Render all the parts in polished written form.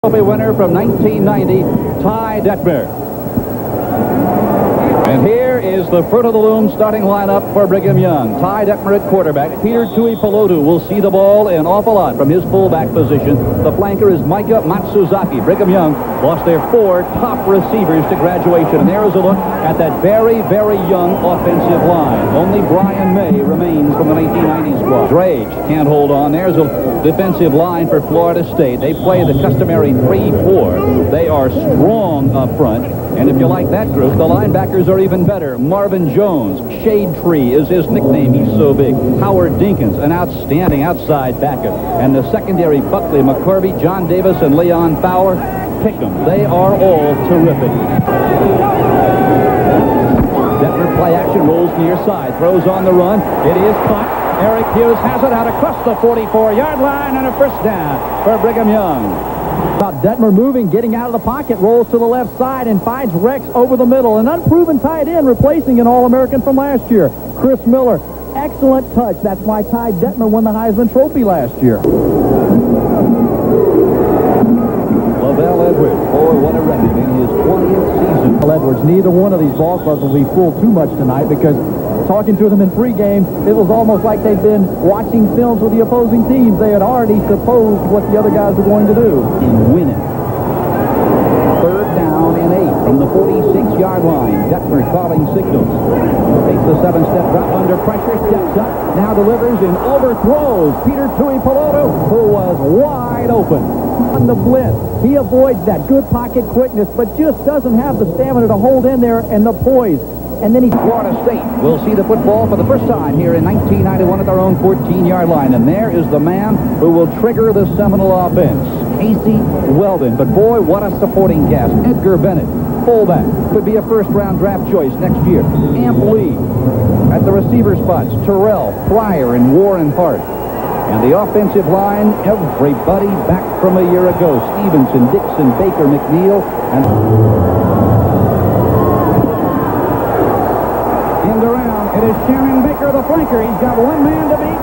Trophy winner from 1990, Ty Detmer. And here is the fruit of the loom starting lineup for Brigham Young. Ty Detmer at quarterback. Peter Tuipulotu will see the ball an awful lot from his fullback position. The flanker is Micah Matsuzaki. Brigham Young lost their 4 top receivers to graduation. And there is a look at that very, very young offensive line. Only Brian May remains from the 1990s squad. Drage can't hold on. There's a defensive line for Florida State. They play the customary 3-4. They are strong up front. And if you like that group, the linebackers are even better. Marvin Jones, Shade Tree is his nickname. He's so big. Howard Dinkins, an outstanding outside backer. And the secondary, Buckley, McCorvey, John Davis, and Leon Fowler. Pick them. They are all terrific. Detmer play action, rolls near side, throws on the run. It is caught. Eric Hughes has it out across the 44-yard line and a first down for Brigham Young. About Detmer moving, getting out of the pocket, rolls to the left side and finds Rex over the middle. An unproven tight end replacing an All-American from last year, Chris Miller. Excellent touch. That's why Ty Detmer won the Heisman Trophy last year. Lavelle Edwards, boy, what a record in his 20th season. Edwards, neither one of these ball clubs will be fooled too much tonight because talking to them in pregame, it was almost like they'd been watching films with the opposing teams. They had already supposed what the other guys were going to do. And win it. 3rd down and 8 from the 46-yard line. Detmer calling signals. Takes the 7-step drop under pressure, steps up, now delivers and overthrows Peter Tuipulotu, who was wide open. On the blitz, he avoids that good pocket quickness, but just doesn't have the stamina to hold in there and the poise. And then Florida State will see the football for the first time here in 1991 at their own 14-yard line. And there is the man who will trigger the Seminole offense, Casey Weldon. But boy, what a supporting cast. Edgar Bennett, fullback, could be a first-round draft choice next year. Amp Lee at the receiver spots, Terrell, Pryor, and Warren Hart. And the offensive line, everybody back from a year ago. Stevenson, Dixon, Baker, McNeil, and... It is Shannon Baker, the flanker. He's got one man to beat.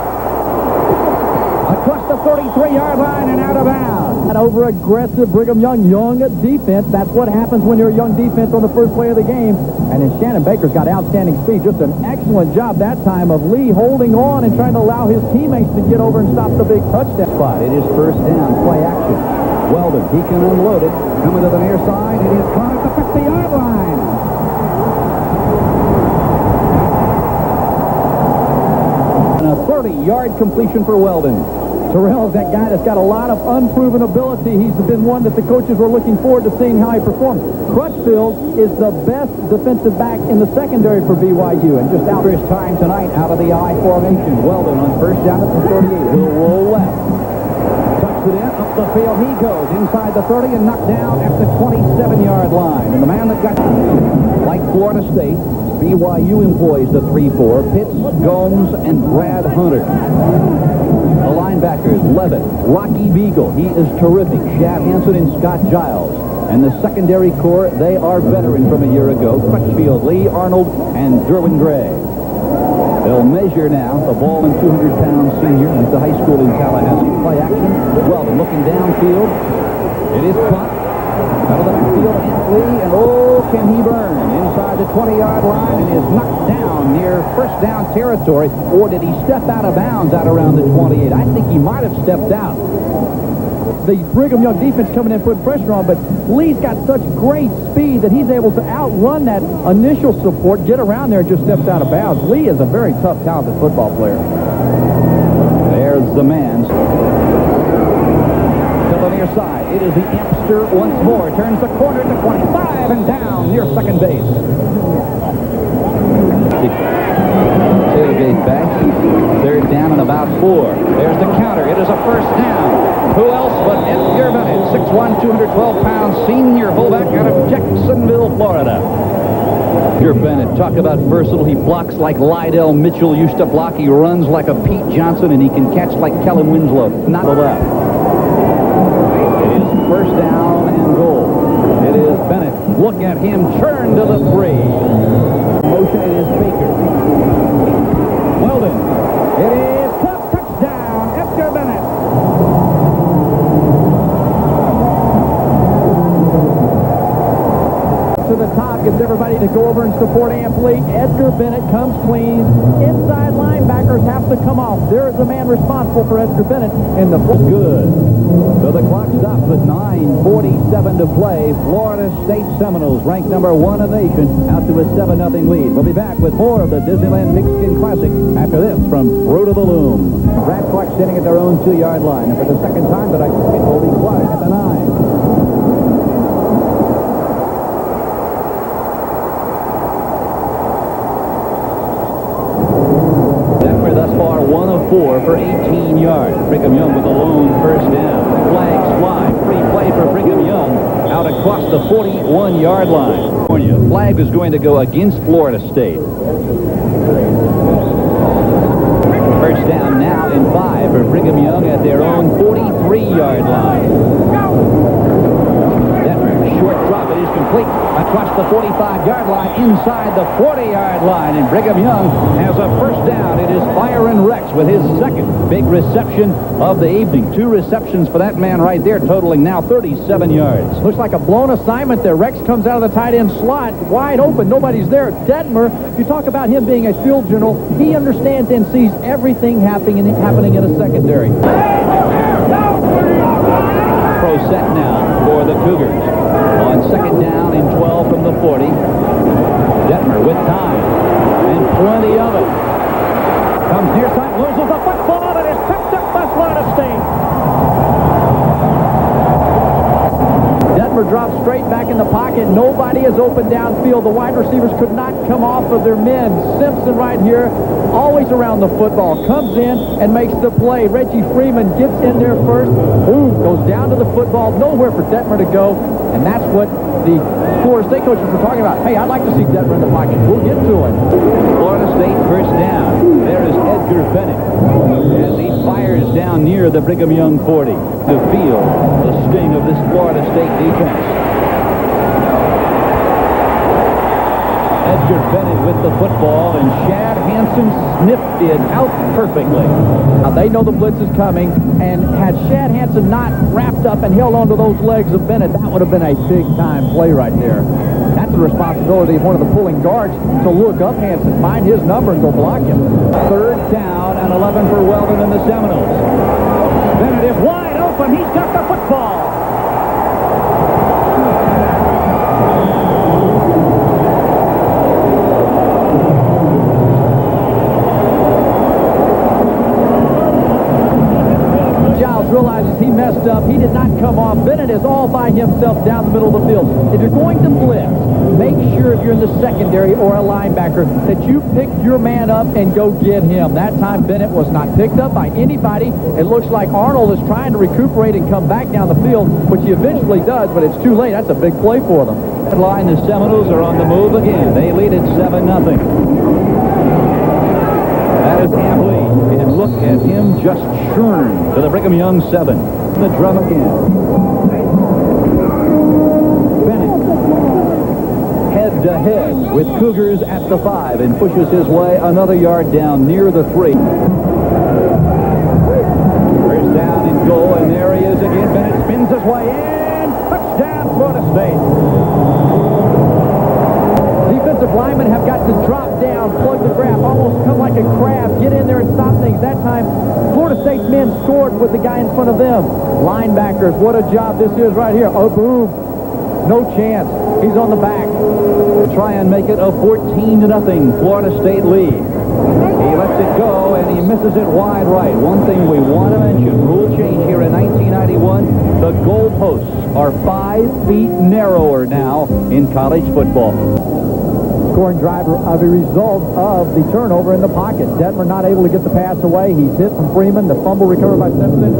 Across the 33-yard line and out of bounds. An over-aggressive Brigham Young defense. That's what happens when you're a young defense on the first play of the game. And then Shannon Baker's got outstanding speed. Just an excellent job that time of Lee holding on and trying to allow his teammates to get over and stop the big touchdown spot. It is first down, play action. Weldon, he can unload it. Coming to the near side. It is caught at the 50-yard line. A 30-yard completion for Weldon. Terrell's that guy that's got a lot of unproven ability. He's been one that the coaches were looking forward to seeing how he performed. Crutchfield is the best defensive back in the secondary for BYU. And just out first time tonight out of the I formation. Weldon on first down at the 38. He'll roll left. Tucks it in. Up the field he goes. Inside the 30 and knocked down at the 27-yard line. And the man that got like Florida State, BYU employs the 3-4, Pitts, Gomes, and Brad Hunter. The linebackers, Levitt, Rocky Beagle, he is terrific, Shad Hansen and Scott Giles. And the secondary core, they are veteran from a year ago, Crutchfield, Lee Arnold, and Derwin Gray. They'll measure now the ball and 200-pound senior at the high school in Tallahassee. Play action, Weldon looking downfield. It is caught. Out of the backfield, Ant Lee, and oh, can he burn inside the 20-yard line and is knocked down near first down territory, or did he step out of bounds out around the 28? I think he might have stepped out. The Brigham Young defense coming in putting pressure on, but Lee's got such great speed that he's able to outrun that initial support, get around there and just steps out of bounds. Lee is a very tough, talented football player. There's the man. The near side. It is the Ampster once more. Turns the corner to 25 and down near second base. Tailgate back. 3rd down and about 4. There's the counter. It is a first down. Who else but Edgar Bennett, 6'1", 212-pound senior fullback out of Jacksonville, Florida. Edgar Bennett, talk about versatile. He blocks like Lydell Mitchell used to block. He runs like a Pete Johnson, and he can catch like Kellen Winslow. Not the left. First down and goal. It is Bennett. Look at him turn to the 3. Motion, it is Baker. Weldon. It is caught. Touchdown, Edgar Bennett. to the top, gets everybody to go over and support amply. Edgar Bennett comes clean. Inside linebackers have to come off. There is a man responsible for Edgar Bennett in the full. Good. So the clock stops with 9:47 to play. Florida State Seminoles, ranked number 1 in the nation, out to a 7-0 lead. We'll be back with more of the Disneyland Pigskin Classic after this from Fruit of the Loom. Rat clock sitting at their own 2-yard line. And for the second time tonight, it will be quiet at the 9. Denver thus far 1 of 4 for 18 yards. Brigham Young with a lone first down. Flags fly. Free play for Brigham Young out across the 41-yard line. Flag is going to go against Florida State. First down now in 5 for Brigham Young at their own 43-yard line. Detmer, short drop. It is complete across the 45-yard line, inside the 40-yard line, and Brigham Young has a first down. It is Byron Rex with his second big reception of the evening. 2 receptions for that man right there, totaling now 37 yards. Looks like a blown assignment there. Rex comes out of the tight end slot, wide open. Nobody's there. Detmer, you talk about him being a field general. He understands and sees everything happening in a secondary. Pro set now for the Cougars. On second down and 12 from the 40. Detmer with time and plenty of it. Comes near side, loses the football, and is picked up by Florida State. Detmer drops straight back in the pocket. Nobody is open downfield. The wide receivers could not come off of their men. Simpson right here, always around the football, comes in and makes the play. Reggie Freeman gets in there first. Boom, goes down to the football. Nowhere for Detmer to go. And that's what the Florida State coaches were talking about. Hey, I'd like to see Detmer in the pocket. We'll get to it. Florida State first down. There is Edgar Bennett as he fires down near the Brigham Young 40 to feel the sting of this Florida State defense. Edgar Bennett with the football, and Shad Hansen sniffed it out perfectly. Now they know the blitz is coming, and had Shad Hansen not wrapped up and held onto those legs of Bennett, that would have been a big-time play right there. That's the responsibility of one of the pulling guards to look up Hansen, find his number, and go block him. Third down and 11 for Weldon and the Seminoles. Bennett is wide open. He's got the football. Realizes he messed up. He did not come off. Bennett is all by himself down the middle of the field. If you're going to blitz, make sure if you're in the secondary or a linebacker that you pick your man up and go get him. That time Bennett was not picked up by anybody. It looks like Arnold is trying to recuperate and come back down the field, which he eventually does, but it's too late. That's a big play for them. Line, the Seminoles are on the move again. They lead at 7-0. That is Ambley, and look at him just churn to the Brigham Young 7. The drum again. Bennett head to head with Cougars at the 5 and pushes his way another yard down near the 3. First down and goal, and there he is again. Bennett spins his way in. Touchdown, Florida State. Defensive linemen have got to drop down, plug the grab, almost come like a crab, get in there and stop things. That time, Florida State's men scored with the guy in front of them. Linebackers, what a job this is right here. Oh, boom. No chance. He's on the back. Try and make it a 14-0 Florida State lead. He lets it go, and he misses it wide right. One thing we want to mention, rule change here in 1991, the goalposts are 5 feet narrower now in college football. Scoring driver of a result of the turnover in the pocket. Detmer not able to get the pass away. He's hit from Freeman. The fumble recovered by Simpson.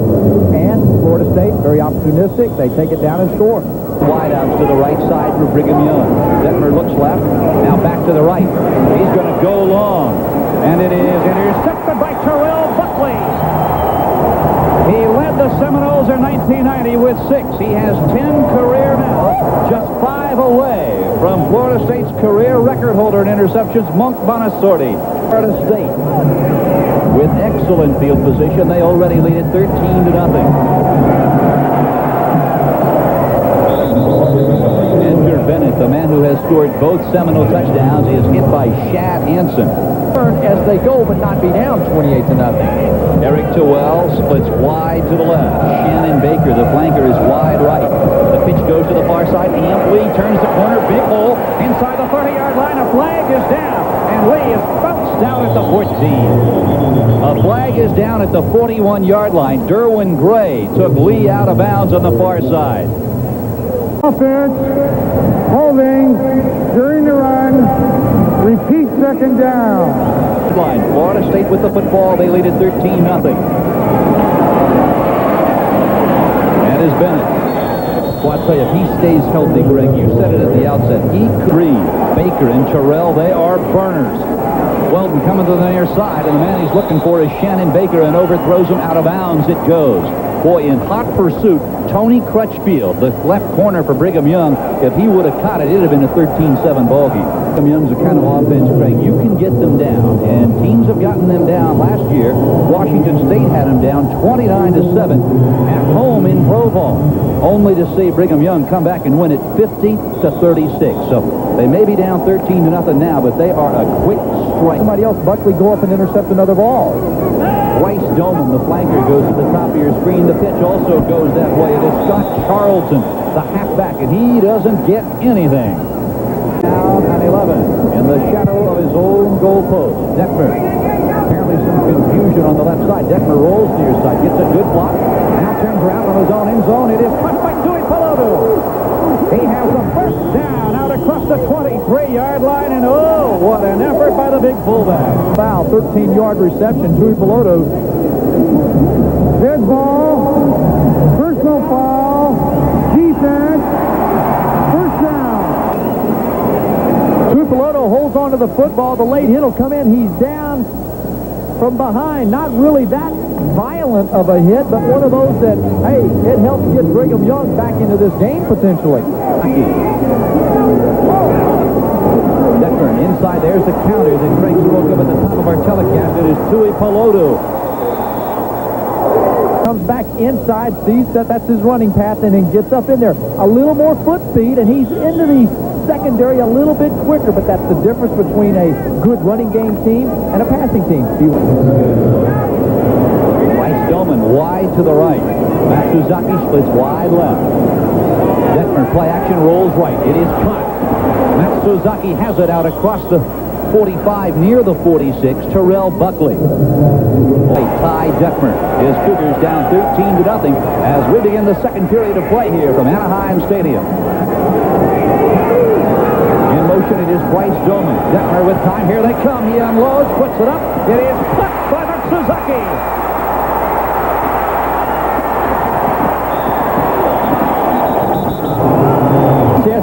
And Florida State, very opportunistic. They take it down and score. Wideouts to the right side for Brigham Young. Detmer looks left. Now back to the right. He's going to go long. And it is intercepted by Terrell Buckley. He led the Seminoles in 1990 with 6. He has 10 career now. Just 5 away from Florida State's career record holder in interceptions, Monk Bonasorti. Florida State with excellent field position. They already lead at 13-0. Edgar Bennett, the man who has scored both Seminole touchdowns, is hit by Shad Hansen. As they go, but not be down 28-0. Eric Towell splits wide to the left. Shannon Baker, the flanker, is wide right. The pitch goes to the far side. Amp Lee turns the corner. Big hole inside the 30-yard line. A flag is down, and Lee is bounced down at the 14. A flag is down at the 41-yard line. Derwin Gray took Lee out of bounds on the far side. Offense, holding during the run. Repeat second down. Florida State with the football. They lead at 13-0. That is Bennett. Well, I'll tell you, if he stays healthy, Greg, you said it at the outset, he could breathe. Baker and Terrell, they are burners. Weldon coming to the near side, and the man he's looking for is Shannon Baker, and overthrows him out of bounds. It goes. Boy, in hot pursuit, Tony Crutchfield, the left corner for Brigham Young, if he would have caught it, it would have been a 13-7 ball game. Brigham Young's the kind of offense, Craig, you can get them down, and teams have gotten them down last year. Washington State had them down 29-7 at home in Provo, only to see Brigham Young come back and win it 50-36. So they may be down 13-0 now, but they are a quick strike. Somebody else, Buckley, go up and intercept another ball. Bryce Doman, the flanker, goes to the top of your screen. The pitch also goes that way. It is Scott Charlton, the halfback, and he doesn't get anything. Down at 11 in the shadow of his own goal post. Detmer. Apparently some confusion on the left side. Detmer rolls near side, gets a good block. Now turns around from his own end zone. It is caught by Dewey Pelotu. He has a first down out across the 23-yard line, and oh, what an effort by the big fullback. Foul, 13-yard reception. Dewey Pelotu. Dead ball. Personal foul. Defense. First down. Dewey Pelotu holds on to the football. The late hit will come in. He's down from behind. Not really that violent of a hit, but one of those that, hey, it helps get Brigham Young back into this game potentially. Detmer inside. There's the counter that Craig spoke of at the top of our telecast. It is Dewey Pelotu. Comes back inside, sees that that's his running path, and then gets up in there. A little more foot speed, and he's into the secondary a little bit quicker, but that's the difference between a good running game team and a passing team. Bryce Doman wide to the right. Matsuzaki splits wide left. Detmer play action rolls right. It is caught. Matsuzaki has it out across the 45 near the 46. Terrell Buckley. Ty Detmer. His Cougars down 13-0 as we begin the second period of play here from Anaheim Stadium. In motion, it is Bryce Doman. Detmer with time. Here they come. He unloads, puts it up. It is caught by Matsuzaki.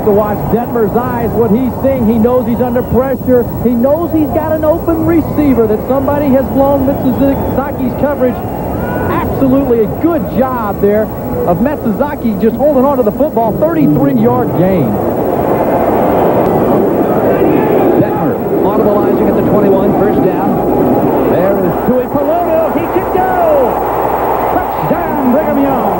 To watch Detmer's eyes, what he's seeing, he knows he's under pressure. He knows he's got an open receiver, that somebody has blown Matsuzaki's coverage. Absolutely a good job there of Matsuzaki just holding on to the football. 33-yard gain. Detmer audibilizing at the 21, first down. There is Dewey Pelotu. He can go. Touchdown, Brigham Young.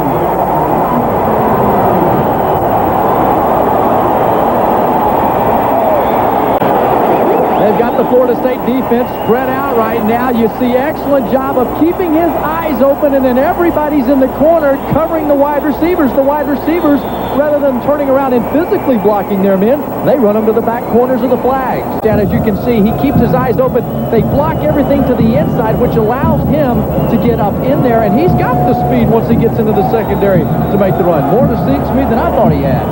They've got the Florida State defense spread out right now. You see excellent job of keeping his eyes open, and then everybody's in the corner covering the wide receivers. The wide receivers, rather than turning around and physically blocking their men, they run them to the back corners of the flags. And as you can see, he keeps his eyes open. They block everything to the inside, which allows him to get up in there, and he's got the speed once he gets into the secondary to make the run. More to speed than I thought he had.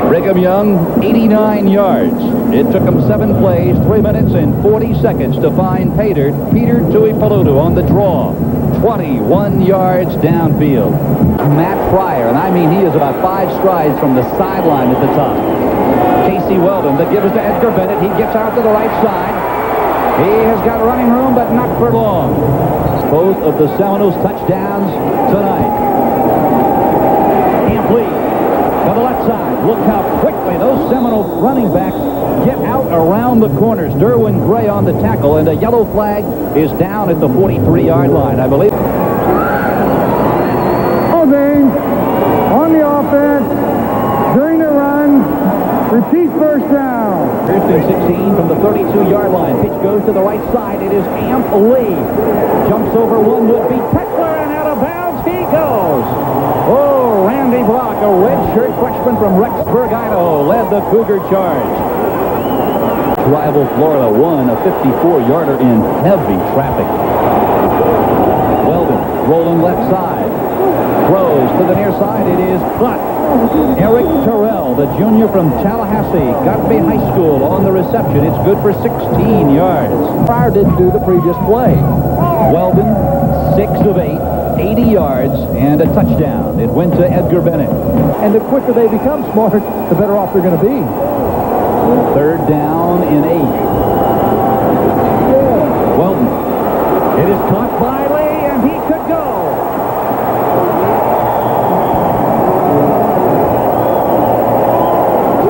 Brigham Young, 89 yards. It took him 7 plays, 3 minutes and 40 seconds to find Peter Dewey Pelotu on the draw. 21 yards downfield. Matt Fryer, and I mean he is about 5 strides from the sideline at the top. Casey Weldon, the give is to Edgar Bennett. He gets out to the right side. He has got running room, but not for long. Both of the Seminoles touchdowns tonight. Amp Lee to the left side. Look how quickly those Seminole running backs get out around the corners. Derwin Gray on the tackle, and a yellow flag is down at the 43-yard line, I believe. Holding on the offense during the run. Repeat first down. First and 16 from the 32-yard line. Pitch goes to the right side. It is Amp Lee. Jumps over one would-be tackler, and out of bounds he goes. Oh, Randy Block, a redshirt freshman from Rexburg, Idaho, led the Cougar charge. Rival Florida won a 54-yarder in heavy traffic. Weldon rolling left side. Throws to the near side. It is caught. Eric Terrell, the junior from Tallahassee, Godby High School on the reception. It's good for 16 yards. Pryor didn't do the previous play. Weldon, 6 of 8, 80 yards, and a touchdown. It went to Edgar Bennett. And the quicker they become smart, the better off they're going to be. Third down and 8. Weldon. It is caught by Lee, and he could go.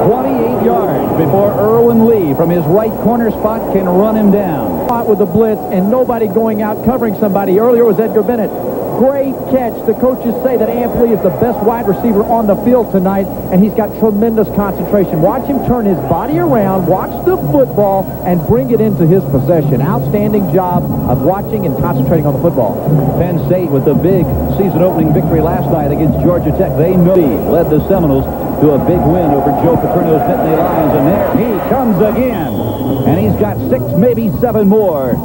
28 yards before Irwin Lee from his right corner spot can run him down. With the blitz and nobody going out covering somebody. Earlier was Edgar Bennett. Great catch. The coaches say that Amp Lee is the best wide receiver on the field tonight, and he's got tremendous concentration. Watch him turn his body around, watch the football, and bring it into his possession. Outstanding job of watching and concentrating on the football. Penn State with a big season-opening victory last night against Georgia Tech. They know he led the Seminoles to a big win over Joe Paterno's Nittany Lions, and there he comes again. And he's got 6, maybe 7 more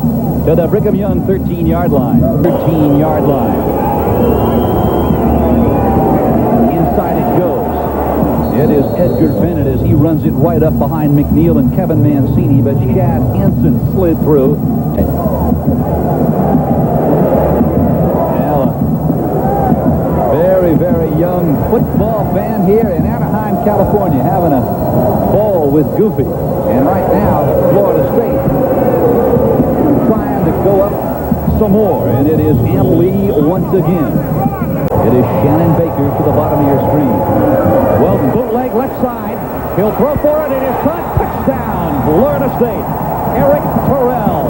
to the Brigham Young 13-yard line. 13-yard line. Inside it goes. It is Edgar Bennett as he runs it right up behind McNeil and Kevin Mancini, but Shad Henson slid through. Now, a very, very young football fan here in Anaheim, California, having a ball with Goofy. And right now, Florida State trying to go up some more, and it is Amp Lee once again. It is Shannon Baker to the bottom of your screen. Weldon, bootleg left side. He'll throw for it. It is caught. Touchdown, Florida State. Eric Terrell.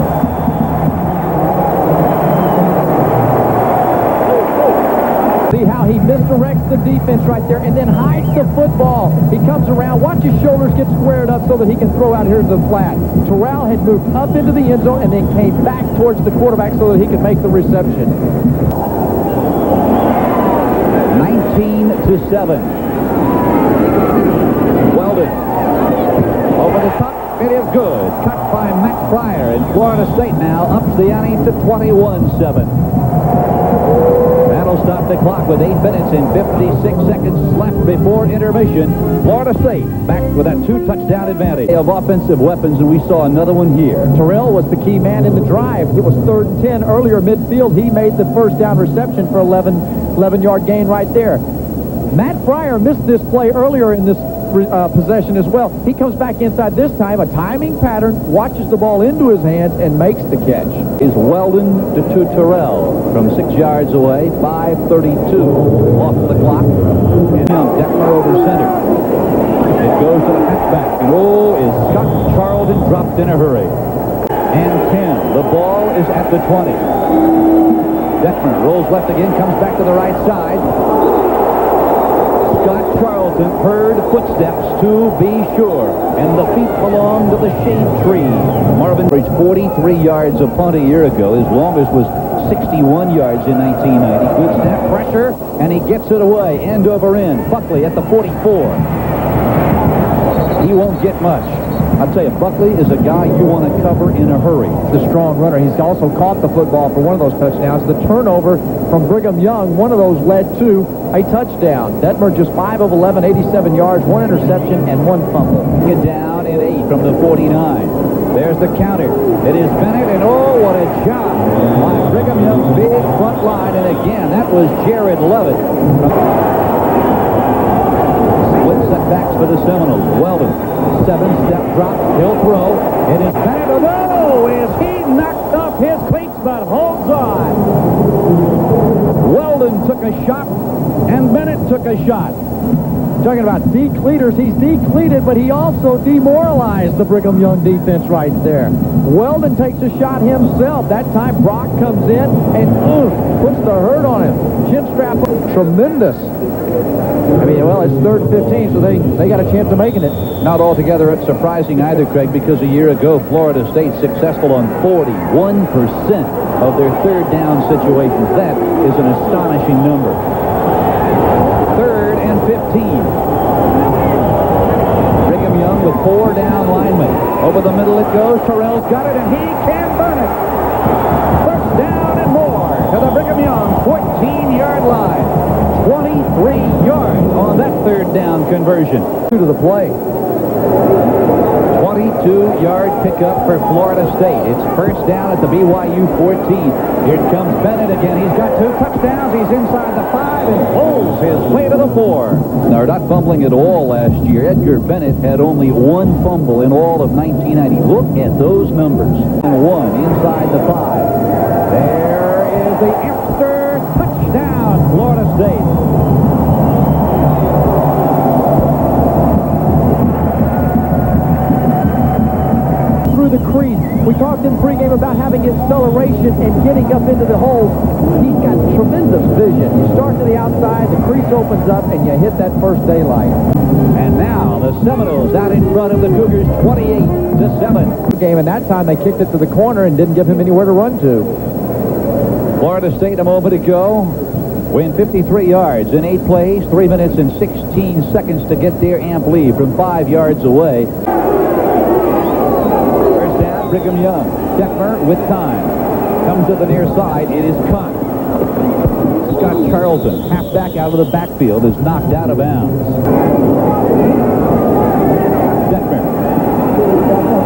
See how he misdirects the defense right there and then hides the football. He comes around. Watch his shoulders get squared up so that he can throw out here to the flat. Terrell had moved up into the end zone and then came back towards the quarterback so that he could make the reception. 19-7. Weldon. Over the top. It is good. Cut by Matt Pryor. And Florida State now ups the ante to 21-7. That'll stop the clock with 8 minutes and 56 seconds left before intermission. Florida State back with a 2-touchdown advantage of offensive weapons, and we saw another one here. Terrell was the key man in the drive. It was 3rd and 10 earlier midfield. He made the first down reception for 11-yard gain right there. Matt Pryor missed this play earlier in this possession as well. He comes back inside this time, a timing pattern, watches the ball into his hands, and makes the catch. Is Weldon to Terrell from 6 yards away, 5:32 off the clock. And now Detmer over center. It goes to the halfback, and is Scott Charlton dropped in a hurry. And 10. The ball is at the 20. Detmer rolls left again, comes back to the right side. Scott Charlton heard footsteps to be sure, and the feet belong to the shade tree. Marvin reached 43 yards a punt a year ago. His longest was 61 yards in 1990. Good snap pressure, and he gets it away, end over end. Buckley at the 44. He won't get much. I'll tell you, Buckley is a guy you want to cover in a hurry. The strong runner. He's also caught the football for one of those touchdowns. The turnover from Brigham Young, one of those led to a touchdown. Detmer just 5 of 11, 87 yards, 1 interception, and 1 fumble. Get down at 8 from the 49. There's the counter. It is Bennett, and what a job by Brigham Young's big front line. And again, that was Jared Levitt. Split setbacks for the Seminoles. Weldon, 7-step drop. He'll throw. It is Bennett. Is he knocked off his cleats, but holds on. Weldon took a shot, and Bennett took a shot. Talking about decleaters, he's decleated, but he also demoralized the Brigham Young defense right there. Weldon takes a shot himself. That time Brock comes in and puts the hurt on him. Chin strap, tremendous I mean, well, it's 3rd and 15, so they got a chance of making it. Not altogether surprising either, Craig, because a year ago, Florida State successful on 41% of their 3rd down situations. That is an astonishing number. 3rd and 15. Brigham Young with 4 down linemen. Over the middle it goes. Terrell's got it, and he can burn it. First down and more to the Brigham Young 14-yard line. 23 yards on that 3rd down conversion. To the play. 22-yard pickup for Florida State. It's first down at the BYU 14. Here comes Bennett again. He's got 2 touchdowns. He's inside the 5 and pulls his way to the 4. Now, not fumbling at all last year. Edgar Bennett had only 1 fumble in all of 1990. Look at those numbers. And 1 inside the 5. There is the after touchdown, Florida State. The crease. We talked in pregame about having acceleration and getting up into the holes. He's got tremendous vision. You start to the outside, the crease opens up, and you hit that first daylight. And now the Seminoles out in front of the Cougars 28-7. Game, and that time they kicked it to the corner and didn't give him anywhere to run to. Florida State a moment ago win 53 yards in 8 plays, 3 minutes and 16 seconds to get their amp lead from 5 yards away. Brigham Young. Detmer with time. Comes to the near side. It is caught. Scott Charlton, halfback out of the backfield, is knocked out of bounds. Detmer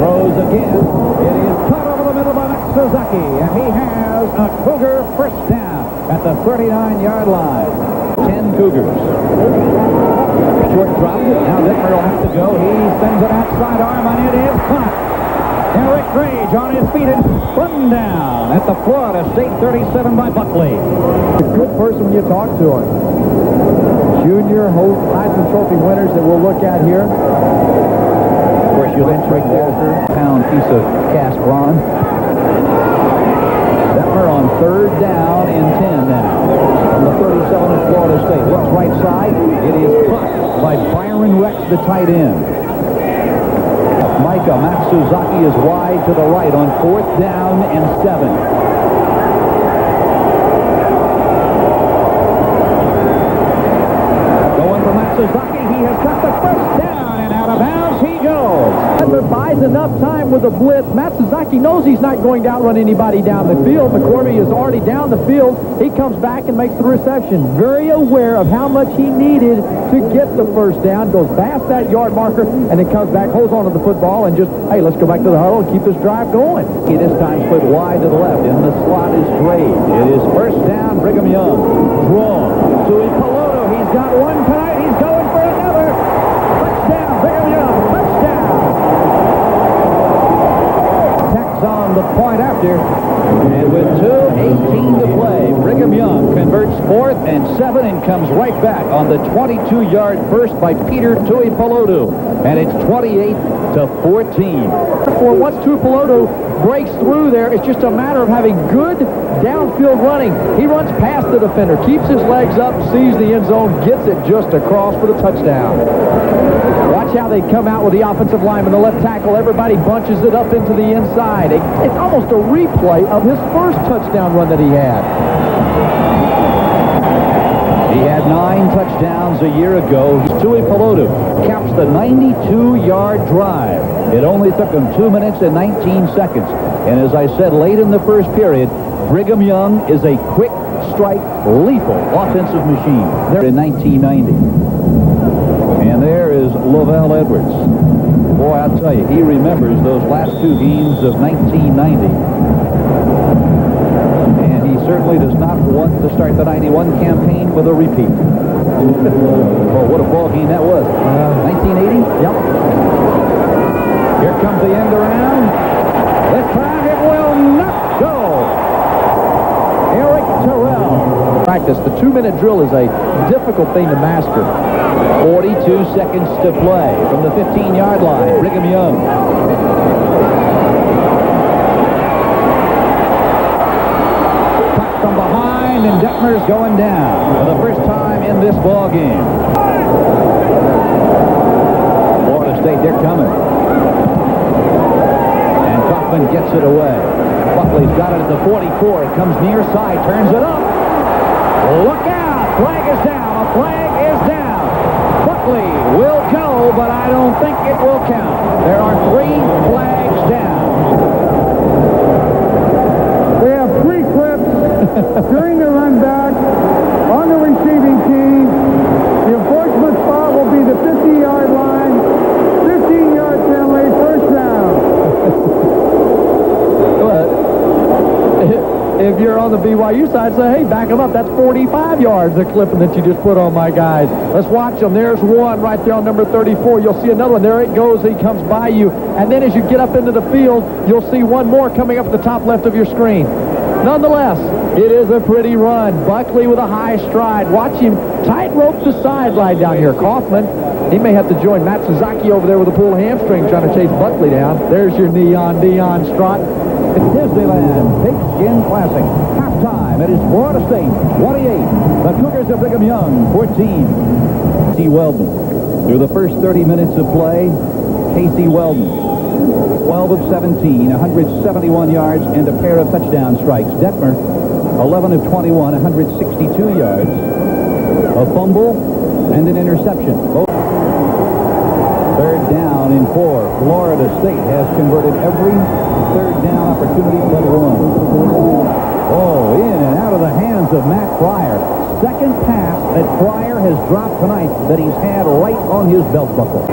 throws again. It is caught over the middle by Matsuzaki, and he has a Cougar first down at the 39-yard line. 10 Cougars. Short drop. Now Detmer will have to go. He sends an outside arm, and it is caught. Eric Grage on his feet and run down at the Florida State 37 by Buckley. A good person when you talk to him. Junior Heisman Trophy winners that we'll look at here. Of course, you'll enter a pound piece of cast bronze. Detmer on 3rd down and 10 now. From the 37 of Florida State. Looks right side. It is caught by Byron Rex, the tight end. Micah Matsuzaki is wide to the right on 4th down and 7. Going for Matsuzaki. He has got the first down, and out of bounds he goes. Detmer buys enough time with a blitz. Matsuzaki knows he's not going to outrun anybody down the field. McCorvey is already down the field. He comes back and makes the reception. Very aware of how much he needed to get the first down. Goes past that yard marker and then comes back, holds on to the football, and just, hey, let's go back to the huddle and keep this drive going. He this time split wide to the left. In the slot is Grade. It is first down, Brigham Young. Draw to Ipoloto. He's got 1 tonight. He's going for another. Touchdown, Brigham Young. Touchdown. Tacks on the point after. And with 2:18 to play, Brigham Young converts 4th and 7 and comes right back on the 22-yard burst by Peter Tuipulotu. And it's 28-14. For once Tuipulotu breaks through there, it's just a matter of having good downfield running. He runs past the defender, keeps his legs up, sees the end zone, gets it just across for the touchdown. Watch how they come out with the offensive lineman, the left tackle. Everybody bunches it up into the inside. It's almost a replay of his first touchdown run that he had. He had 9 touchdowns a year ago. Tuipulotu caps the 92-yard drive. It only took him 2 minutes and 19 seconds. And as I said late in the first period, Brigham Young is a quick strike, lethal offensive machine. There in 1990. And there is Lavelle Edwards. Boy, I'll tell you, he remembers those last 2 games of 1990. And he certainly does not want to start the 91 campaign with a repeat. Oh, what a ball game that was. 1980? Yep. Here comes the end around. This time it will not go. Eric Terrell. Practice. The 2-minute drill is a difficult thing to master. 42 seconds to play from the 15-yard line. Brigham Young. Cut from behind, and Detmer's going down. For the first time in this ball game. Florida State, they're coming. And Kaufman gets it away. Buckley's got it at the 44. It comes near side, turns it up. Look out! Flag is down. A flag is down. Buckley will go, but I don't think it will count. There are 3 flags down. We have 3 clips during the run back on the receiving team. The enforcement spot will be the 50-yard line. 15-yard penalty, first down. If you're on the BYU side, say, hey, back them up. That's 45 yards, the clipping that you just put on my guys. Let's watch them. There's one right there on number 34. You'll see another one. There it goes. He comes by you. And then as you get up into the field, you'll see one more coming up at the top left of your screen. Nonetheless, it is a pretty run. Buckley with a high stride. Watch him tightrope the sideline down here. Kaufman, he may have to join Matt Suzuki over there with a pulled hamstring trying to chase Buckley down. There's your neon Strott. Disneyland Pigskin Classic. Halftime. It is Florida State 28. The Cougars of Brigham Young 14. Casey Weldon. Through the first 30 minutes of play, Casey Weldon 12 of 17, 171 yards and a pair of touchdown strikes. Detmer 11 of 21, 162 yards. A fumble and an interception. Third down and 4. Florida State has converted every third down opportunity but one. Oh, in and out of the hands of Matt Fryer. Second pass that Fryer has dropped tonight that he's had right on his belt buckle.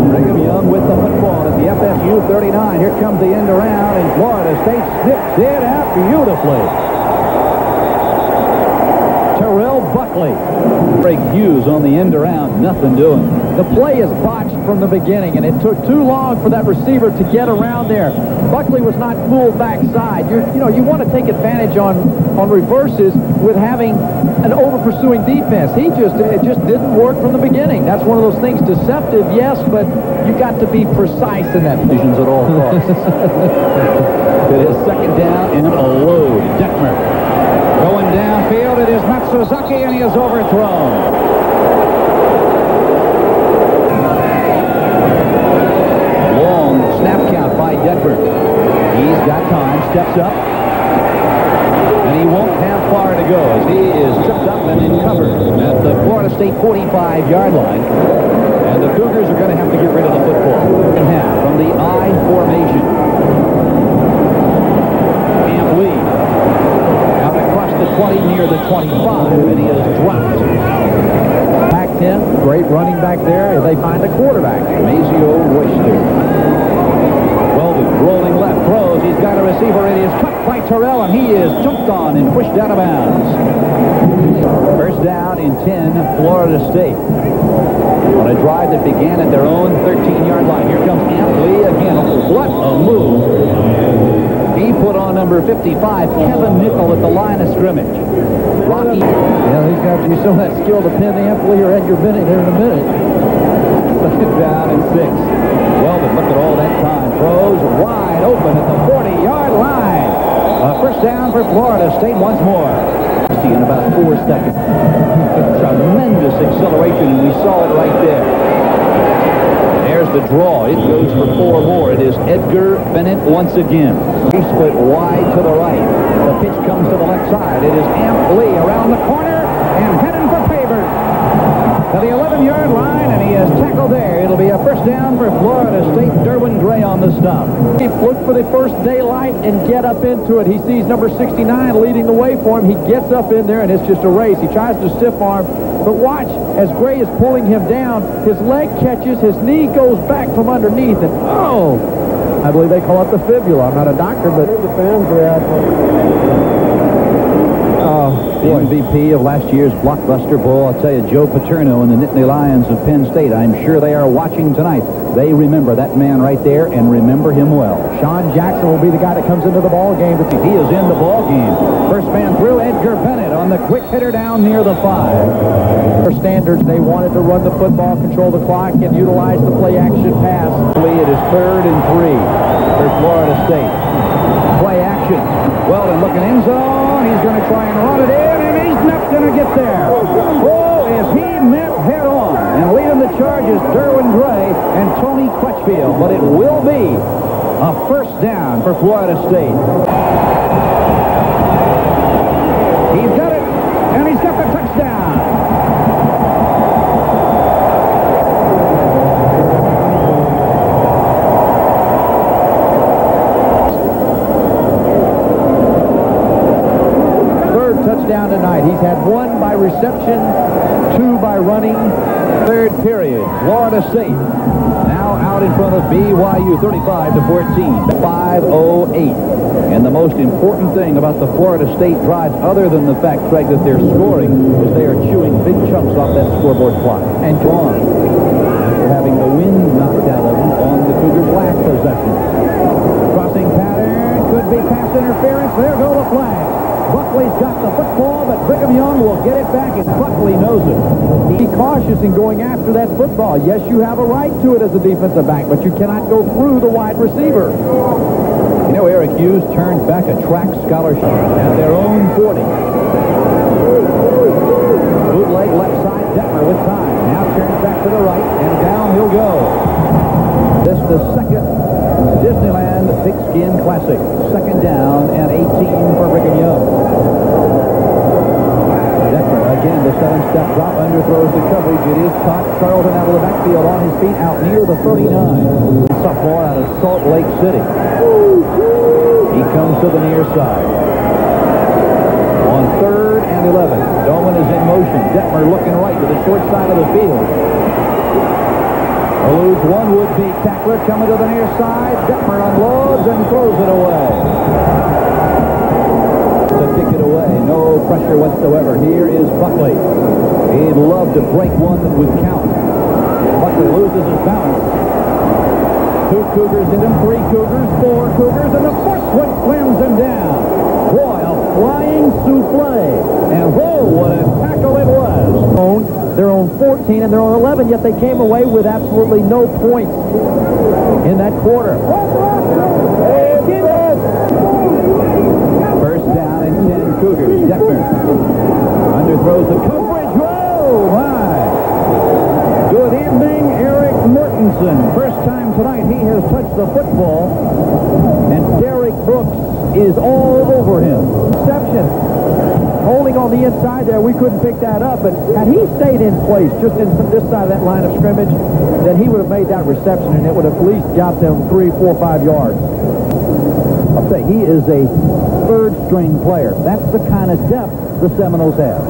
Brigham Young with the football at the FSU 39. Here comes the end around, and Florida State snips it out beautifully. Buckley. Break Hughes on the end around, nothing doing. The play is botched from the beginning, and it took too long for that receiver to get around there. Buckley was not fooled backside. You want to take advantage on reverses with having an over-pursuing defense. It just didn't work from the beginning. That's one of those things. Deceptive, yes, but you got to be precise in that. Decisions at all costs. It is second down and a load. Detmer going downfield. It is Matt Suzuki, and he is overthrown. Long snap count by Detmer. He's got time, steps up, and he won't have far to go as he is tripped up and in cover at the Florida State 45-yard line. And the Cougars are going to have to get rid of the football. And half from the I formation. Camp Lee out across the 20 near the 25, and he is dropped. Pac-10, great running back there as they find a quarterback. Mazio Royster. Weldon rolling left, throws. He's got a receiver. It is cut by Terrell, and he is jumped on and pushed out of bounds. First down in 10, Florida State. On a drive that began at their own 13-yard line. Here comes Camp Lee again. What a move. He put on number 55, Kevin Nickel, at the line of scrimmage. Rocky. Yeah, he's got to use some of that skill to pin Camp Lee or Edgar Bennett here in a minute. Second down and 6. Weldon, look at all that time. Throws wide open at the 40-yard line. First down for Florida State once more. In about 4 seconds. Tremendous acceleration, and we saw it right there. There's the draw. It goes for 4 more. It is Edgar Bennett once again. He split wide to the right. The pitch comes to the left side. It is Camp Lee around the corner and heading for Faber to the 11-yard line, and he is tackled there. It'll be a first down for Florida State. Derwin Gray on the stop. He looked for the first daylight and get up into it. He sees number 69 leading the way for him. He gets up in there, and it's just a race. He tries to stiff arm, but watch as Gray is pulling him down. His leg catches, his knee goes back from underneath, and I believe they call it the fibula. I'm not a doctor, but The fans are out. The MVP of last year's Blockbuster Bowl, I'll tell you, Joe Paterno and the Nittany Lions of Penn State. I'm sure they are watching tonight. They remember that man right there and remember him well. Sean Jackson will be the guy that comes into the ball game. He is in the ball game. First man through, Edgar Bennett on the quick hitter down near the 5. For standards, they wanted to run the football, control the clock, and utilize the play-action pass. It is 3rd and 3 for Florida State. Play action. Weldon looking end zone. He's going to try and run it in, and he's not going to get there. Oh, is he met head on. And leading the charge is Derwin Gray and Tony Crutchfield. But it will be a first down for Florida State. He's got it, and he's got the touchdown. Touchdown tonight. He's had 1 by reception, 2 by running. Third period, Florida State now out in front of BYU 35-14. 5:08. And the most important thing about the Florida State drives, other than the fact, Craig, that they're scoring, is they are chewing big chunks off that scoreboard clock. And gone after having the wind knocked out of them on the Cougars' last possession. Crossing pattern, could be pass interference. There go the flags. Buckley's got the football, but Brigham Young will get it back, and Buckley knows it. Be cautious in going after that football. Yes, you have a right to it as a defensive back, but you cannot go through the wide receiver. You know, Eric Hughes turned back a track scholarship at their own 40. Bootleg left side, Detmer with time. Now turns back to the right, and down he'll go. This the second Disneyland Pigskin Classic. Second down and 18 for Brigham Young. Detmer again, the 7-step drop, underthrows the coverage. It is caught. Carlton out of the backfield on his feet, out near the 39. Sophomore out of Salt Lake City. He comes to the near side. On 3rd and 11. Doman is in motion. Detmer looking right to the short side of the field. Eludes one would-be tackler coming to the near side. Detmer unloads and throws it away. To kick it away. No pressure whatsoever. Here is Buckley. He'd love to break one that would count. Buckley loses his balance. 2 Cougars hit him, 3 Cougars, 4 Cougars, and the 4th one slams him down. Boy, a flying souffle. And whoa, what a tackle it was. They're on 14 and they're on 11, yet they came away with absolutely no points in that quarter. First down and 10 Cougars. Detmer underthrows the coverage. Whoa, my. Good evening, Eric Mortensen. First time tonight he has touched the football, and Derek Brooks is all over him. Reception. Holding on the inside there, we couldn't pick that up, but had he stayed in place just in this side of that line of scrimmage, then he would have made that reception, and it would have at least got them 3, 4, 5 yards. I'll say he is a third-string player. That's the kind of depth the Seminoles have.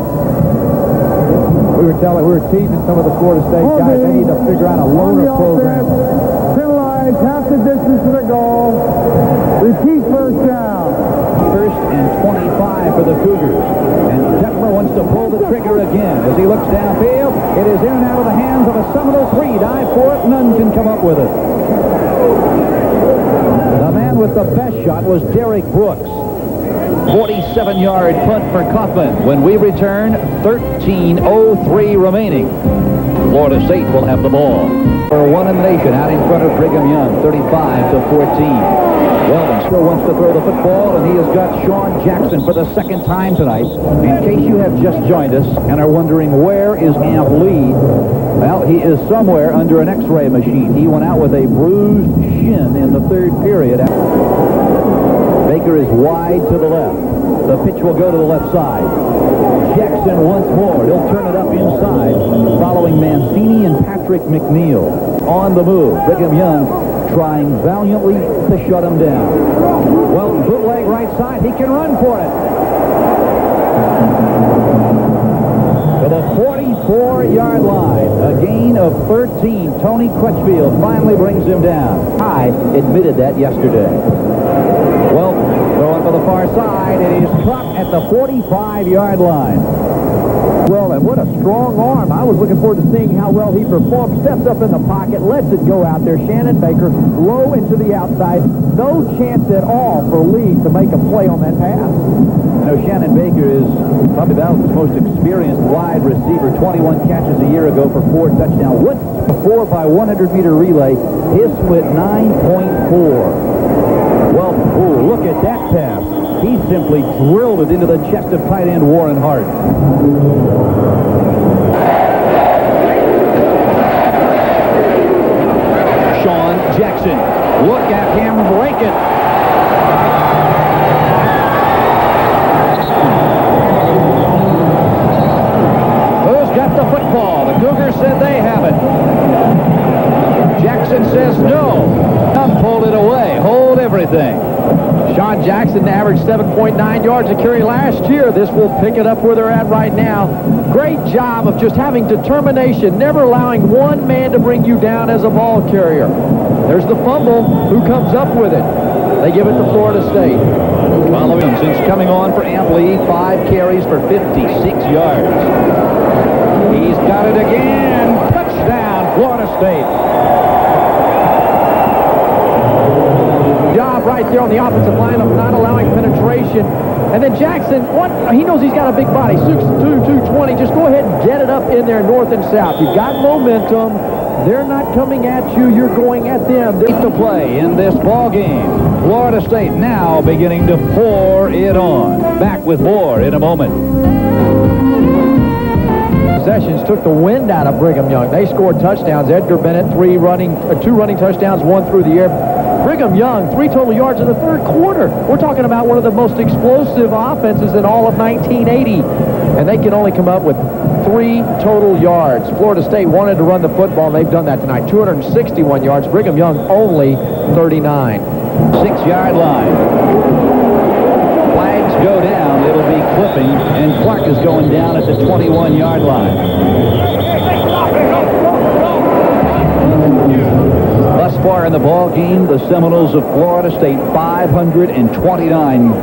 We were teasing some of the Florida State guys. They need to figure out a loaner program. Penalized half the distance to the goal. Repeat first down. First and 25 for the Cougars. And Detmer wants to pull the trigger again. As he looks downfield, it is in and out of the hands of a Seminole 3. Dive for it. None can come up with it. The man with the best shot was Derek Brooks. 47-yard punt for Kaufman. When we return, 13:03 remaining. Florida State will have the ball. For one in the nation out in front of Brigham Young, 35-14. Weldon still wants to throw the football, and he has got Sean Jackson for the second time tonight. In case you have just joined us and are wondering where is Amp Lee, well, he is somewhere under an X-ray machine. He went out with a bruised shin in the 3rd period. Baker is wide to the left. The pitch will go to the left side. Jackson once more. He'll turn it up inside, following Mancini and Patrick McNeil. On the move, Brigham Young trying valiantly to shut him down. Well, bootleg right side. He can run for it. To the 44-yard line. A gain of 13. Tony Crutchfield finally brings him down. I admitted that yesterday. Well, going for the far side. It is caught at the 45-yard line. Well, and what a strong arm. I was looking forward to seeing how well he performed. Steps up in the pocket, lets it go out there. Shannon Baker low into the outside. No chance at all for Lee to make a play on that pass. You know, Shannon Baker is probably Bowden's most experienced wide receiver. 21 catches a year ago for 4 touchdowns. What? 4 by 100-meter relay. His split 9.4. Well, ooh, look at that pass. He simply drilled it into the chest of tight end Warren Hart. Sean Jackson. Look at him break it. Who's got the football? The Cougars said they have it. Jackson says no. Pulled it away. Hold everything. Sean Jackson averaged 7.9 yards a carry last year. This will pick it up where they're at right now. Great job of just having determination, never allowing one man to bring you down as a ball carrier. There's the fumble. Who comes up with it? They give it to Florida State. Following since coming on for Ampley, 5 carries for 56 yards. He's got it again. Touchdown, Florida State. Job right there on the offensive line of not allowing penetration. And then Jackson, he knows he's got a big body, 6'2", 220. Just go ahead and get it up in there north and south. You've got momentum. They're not coming at you. You're going at them. They're to play in this ball game. Florida State now beginning to pour it on. Back with more in a moment. Sessions took the wind out of Brigham Young. They scored touchdowns. Edgar Bennett, 2 running touchdowns, 1 through the air. Brigham Young, 3 total yards in the third quarter. We're talking about one of the most explosive offenses in all of 1980. And they can only come up with 3 total yards. Florida State wanted to run the football, and they've done that tonight. 261 yards. Brigham Young only 39. 6-yard line. Flags go down. It'll be clipping, and Clark is going down at the 21-yard line. Thus far in the ball game, the Seminoles of Florida State, 529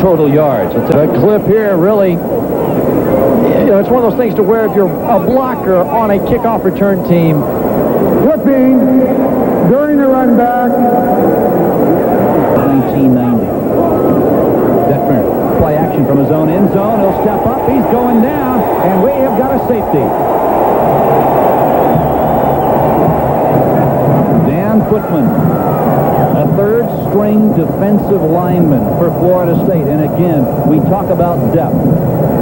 total yards. It's a clip here, really. You know, it's one of those things to where if you're a blocker on a kickoff return team, Flipping during the run back. 1990. Detmer, play action from his own end zone. He'll step up. He's going down, and we have got a safety. Dan Footman, a third-string defensive lineman for Florida State. And again, we talk about depth.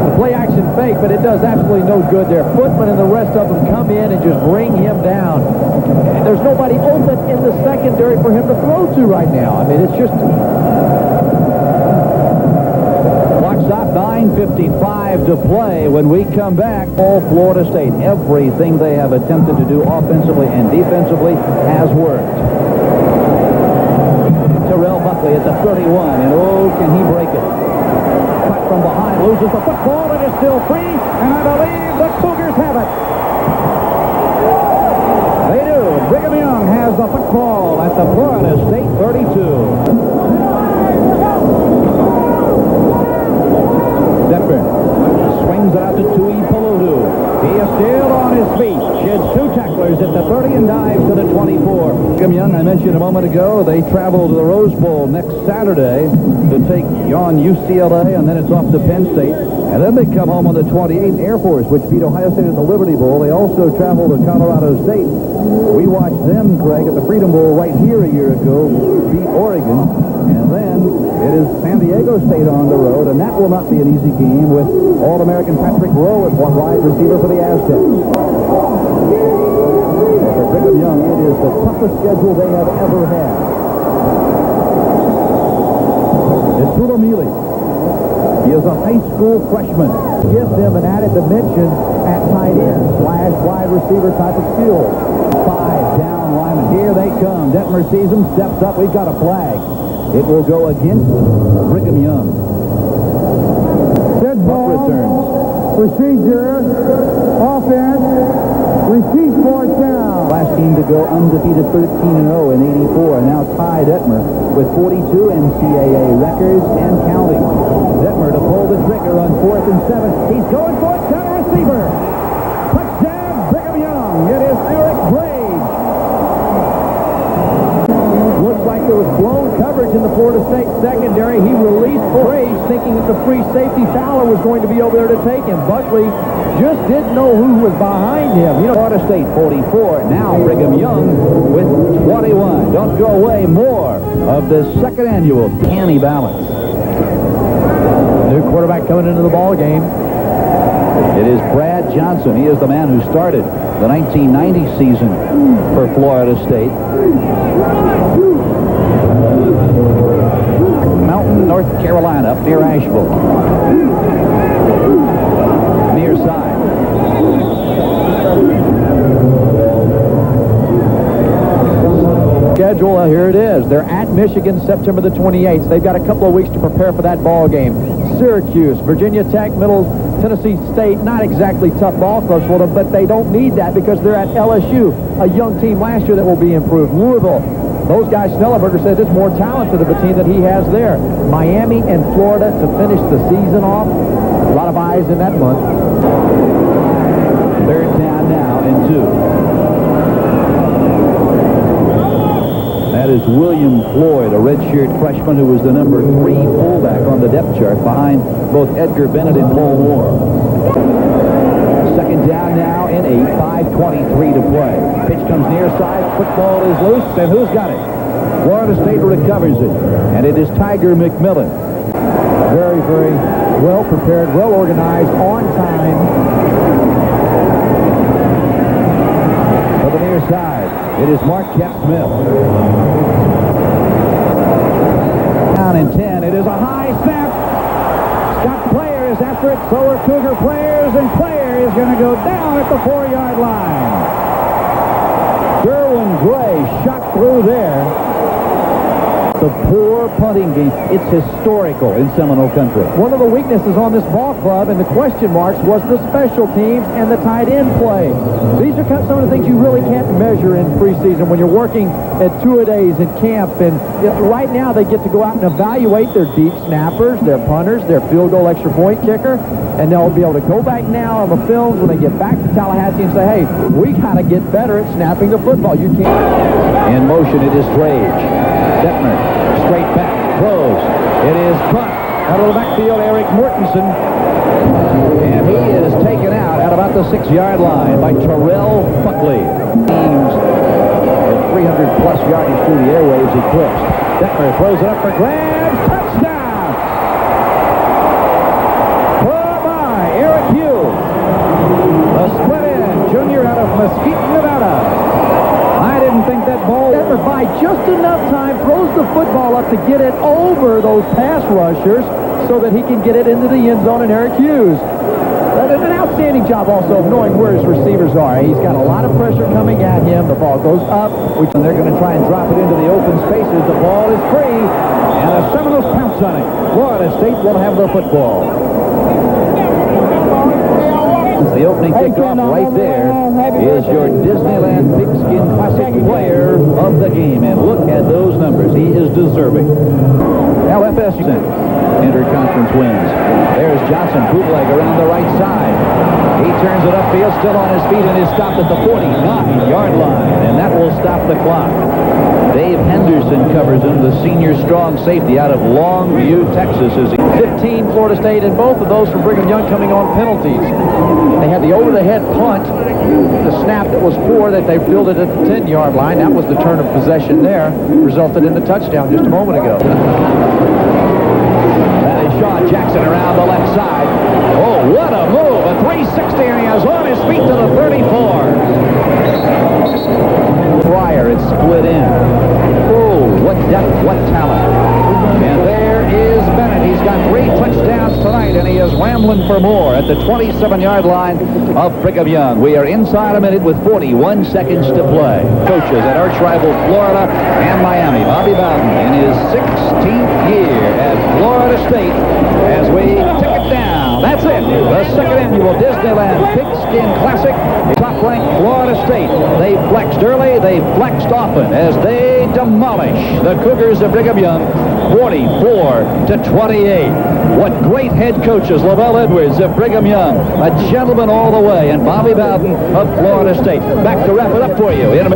the play action fake, but it does absolutely no good there. Footman and the rest of them come in and just bring him down. And there's nobody open in the secondary for him to throw to right now. I mean, it's just... Clock stop, 9:55 to play. When we come back, all Florida State, everything they have attempted to do offensively and defensively has worked. Terrell Buckley at the 31, and oh, can he break it? Cut from behind, loses the football, it is still free, and I believe the Cougars have it. They do. Brigham Young has the football at the Florida State 32. Denver swings it out to Tui Peludu. He is still on his feet. Sheds 2 tacklers at the 30 and dives to the 24. Brigham Young, I mentioned a moment ago, they travel to the Rose Bowl next Saturday to take on UCLA, and then it's off to Penn State. And then they come home on the 28th. Air Force, which beat Ohio State at the Liberty Bowl. They also travel to Colorado State. We watched them, Craig, at the Freedom Bowl right here a year ago, beat Oregon. And then it is San Diego State on the road, and that will not be an easy game with All-American Patrick Rowe at one wide receiver for the Aztecs. For Brigham Young, it is the toughest schedule they have ever had. It's Tulomili. He is a high school freshman. Gives them an added dimension at tight end, / wide receiver type of skills. 5 down linemen. Here they come. Detmer sees him, steps up. We've got a flag. It will go against Brigham Young. Dead ball. Returns. Procedure. Offense. Repeat 4th down. Last team to go undefeated 13-0 in 84. And now Ty Detmer with 42 NCAA records and counting. Detmer to pull the trigger on 4th and 7. He's going for it. Counter receiver. Touchdown, Brigham Young. It is Eric Brage. Looks like there was blown coverage in the Florida State secondary. He released Brage thinking that the free safety Fowler was going to be over there to take him. Buckley just didn't know who was behind him. You know, Florida State 44. Now Brigham Young with 21. Don't go away. More of the second annual Canny Balance. New quarterback coming into the ball game. It is Brad Johnson. He is the man who started the 1990 season for Florida State. Mountain, North Carolina, up near Asheville. Near side. Schedule, here it is. They're at Michigan September the 28th. They've got a couple of weeks to prepare for that ball game. Syracuse, Virginia Tech, Tennessee State, not exactly tough ball clubs for them, but they don't need that because they're at LSU, a young team last year that will be improved. Louisville, those guys, Snellenberger says it's more talented of a team that he has there. Miami and Florida to finish the season off. A lot of eyes in that month. Third down now and 2. That is William Floyd, a redshirt freshman who was the number 3 fullback on the depth chart behind both Edgar Bennett and Paul Moore. Second down now and 8, 5:23 to play. Pitch comes near side, football is loose, and who's got it? Florida State recovers it, and it is Tiger McMillan. Very, very well prepared, well organized, on time. For the near side, it is Marquette Smith. Down in 10. It is a high snap. Scott Player is after it. So are Cougar players, and Player is going to go down at the 4-yard line. Derwin Gray shot through there. The poor punting game. It's historical in Seminole country. One of the weaknesses on this ball club and the question marks was the special teams and the tight end play. These are some of the things you really can't measure in preseason when you're working at two-a-days in camp. And right now they get to go out and evaluate their deep snappers, their punters, their field goal extra point kicker, and they'll be able to go back now on the films when they get back to Tallahassee and say, hey, we got to get better at snapping the football. You can't. In motion, it is Drage. Detmer, straight back, throws. It is caught out of the backfield, Eric Mortensen. And he is taken out at about the 6-yard line by Terrell Buckley. Teams at 300-plus yardage through the airwaves eclipsed. Detmer throws it up for grabs. Touchdown! Oh my, Eric Hughes. The split end, junior out of Mesquite, Nevada. I didn't think that ball Detmer by just enough time throws the football up to get it over those pass rushers so that he can get it into the end zone, and Eric Hughes. An outstanding job also of knowing where his receivers are. He's got a lot of pressure coming at him. The ball goes up. And they're going to try and drop it into the open spaces. The ball is free, and the Seminoles pounce on it. Florida State will have the football. The opening kickoff right there is your Disneyland Pigskin Classic player of the game. And look at those numbers. He is deserving. LFS interconference wins. There's Johnson, bootleg around the right side. He turns it upfield, still on his feet, and is stopped at the 49-yard line. And that will stop the clock. Dave Henderson covers him, the senior strong safety out of Longview, Texas. 15 Florida State, and both of those from Brigham Young coming on penalties. They had the over-the-head punt, the snap that was 4 that they fielded at the 10-yard line. That was the turn of possession there, resulted in the touchdown just a moment ago. That is Sean Jackson around the left side. Oh, what a move! A 360, and he is on his feet to the 34. Pryor, it's split in. Oh, what depth, what talent. And there is Bennett. He's got 3 touchdowns tonight, and he is rambling for more at the 27-yard line of Brigham Young. We are inside a minute with 41 seconds to play. Coaches at arch rivals Florida and Miami. Bobby Bowden in his 16th year at Florida State as we tick it down. That's it. The second annual Disneyland Pigskin Classic. Top-ranked Florida State. They flexed early. They flexed often as they demolish the Cougars of Brigham Young 44-28. What great head coaches. Lavelle Edwards of Brigham Young, a gentleman all the way, and Bobby Bowden of Florida State. Back to wrap it up for you in a minute.